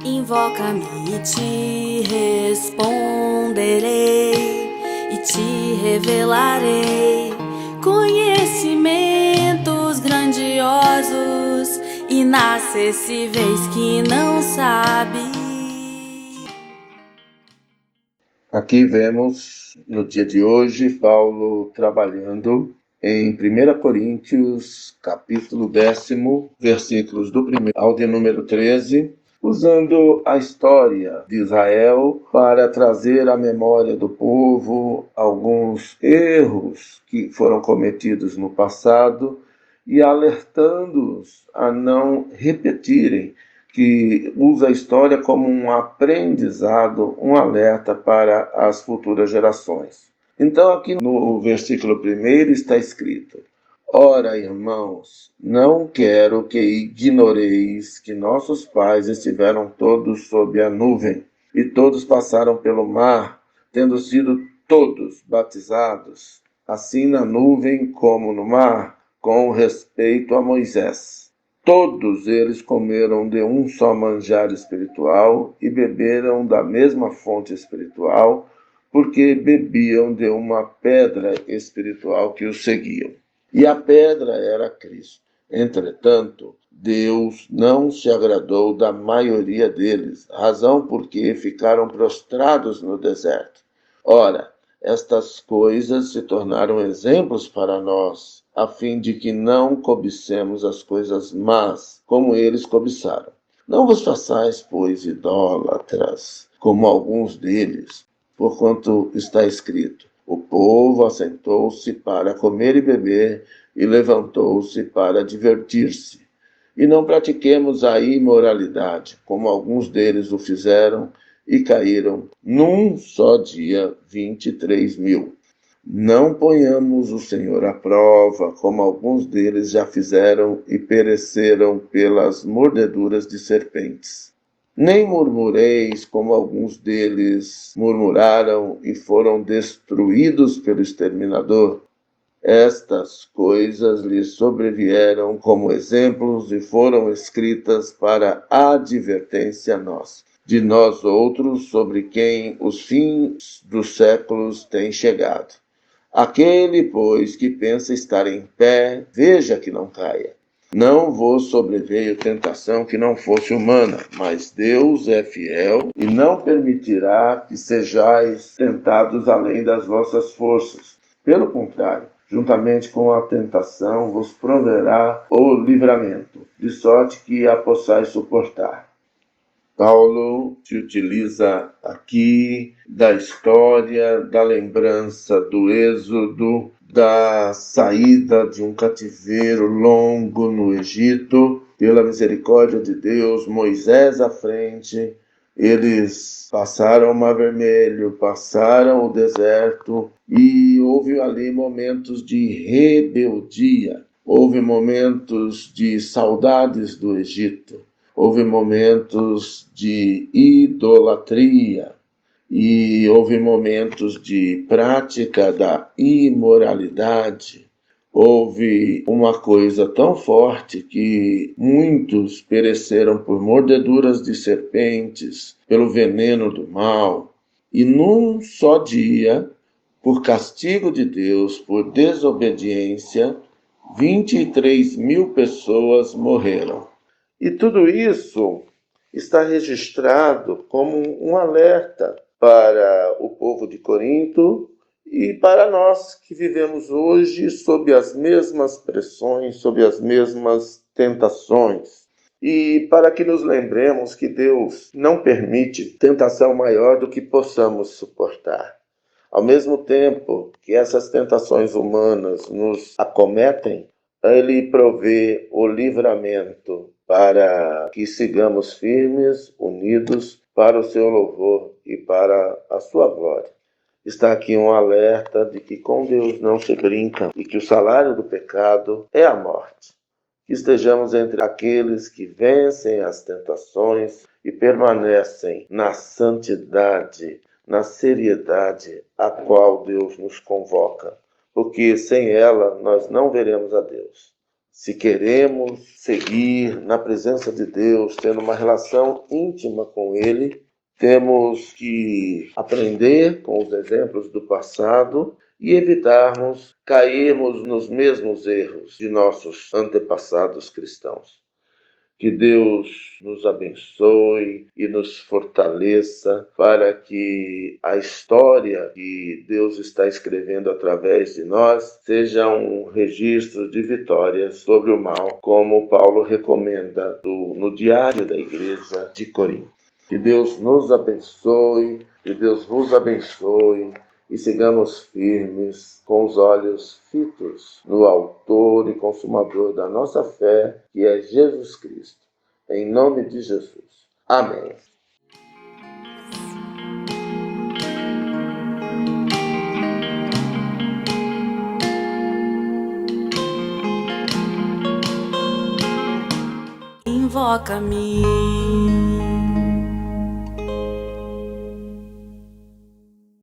Invoca-me e te responderei, e te revelarei conhecimentos grandiosos, inacessíveis que não sabe. Aqui vemos, no dia de hoje, Paulo trabalhando em 1 Coríntios, capítulo 10, versículos do 1 ao de número 13, usando a história de Israel para trazer à memória do povo alguns erros que foram cometidos no passado e alertando-os a não repetirem, que usa a história como um aprendizado, um alerta para as futuras gerações. Então, aqui no versículo 1 está escrito: Ora, irmãos, não quero que ignoreis que nossos pais estiveram todos sob a nuvem, e todos passaram pelo mar, tendo sido todos batizados, assim na nuvem como no mar, com respeito a Moisés. Todos eles comeram de um só manjar espiritual e beberam da mesma fonte espiritual, porque bebiam de uma pedra espiritual que os seguiam. E a pedra era Cristo. Entretanto, Deus não se agradou da maioria deles, razão porque ficaram prostrados no deserto. Ora, estas coisas se tornaram exemplos para nós, a fim de que não cobicemos as coisas más, como eles cobiçaram. Não vos façais, pois, idólatras, como alguns deles, porquanto está escrito: o povo assentou-se para comer e beber, e levantou-se para divertir-se. E não pratiquemos a imoralidade, como alguns deles o fizeram, e caíram num só dia 23.000. Não ponhamos o Senhor à prova, como alguns deles já fizeram e pereceram pelas mordeduras de serpentes. Nem murmureis, como alguns deles murmuraram e foram destruídos pelo exterminador. Estas coisas lhes sobrevieram como exemplos e foram escritas para advertência nossa, de nós outros, sobre quem os fins dos séculos têm chegado. Aquele, pois, que pensa estar em pé, veja que não caia. Não vos sobreveio tentação que não fosse humana, mas Deus é fiel e não permitirá que sejais tentados além das vossas forças. Pelo contrário, juntamente com a tentação vos proverá o livramento, de sorte que a possais suportar. Paulo se utiliza aqui da história, da lembrança do êxodo, da saída de um cativeiro longo no Egito, pela misericórdia de Deus, Moisés à frente. Eles passaram o Mar Vermelho, passaram o deserto e houve ali momentos de rebeldia, houve momentos de saudades do Egito. Houve momentos de idolatria e houve momentos de prática da imoralidade. Houve uma coisa tão forte que muitos pereceram por mordeduras de serpentes, pelo veneno do mal. E num só dia, por castigo de Deus, por desobediência, 23.000 pessoas morreram. E tudo isso está registrado como um alerta para o povo de Corinto e para nós que vivemos hoje sob as mesmas pressões, sob as mesmas tentações. E para que nos lembremos que Deus não permite tentação maior do que possamos suportar. Ao mesmo tempo que essas tentações humanas nos acometem, Ele provê o livramento para que sigamos firmes, unidos para o seu louvor e para a sua glória. Está aqui um alerta de que com Deus não se brinca e que o salário do pecado é a morte. Que estejamos entre aqueles que vencem as tentações e permanecem na santidade, na seriedade a qual Deus nos convoca, porque sem ela nós não veremos a Deus. Se queremos seguir na presença de Deus, tendo uma relação íntima com Ele, temos que aprender com os exemplos do passado e evitarmos cairmos nos mesmos erros de nossos antepassados cristãos. Que Deus nos abençoe e nos fortaleça para que a história que Deus está escrevendo através de nós seja um registro de vitórias sobre o mal, como Paulo recomenda no diário da igreja de Corinto. Que Deus nos abençoe, que Deus vos abençoe e sigamos firmes com os olhos fitos no autor e consumador da nossa fé, que é Jesus Cristo. Em nome de Jesus. Amém. Invoca-me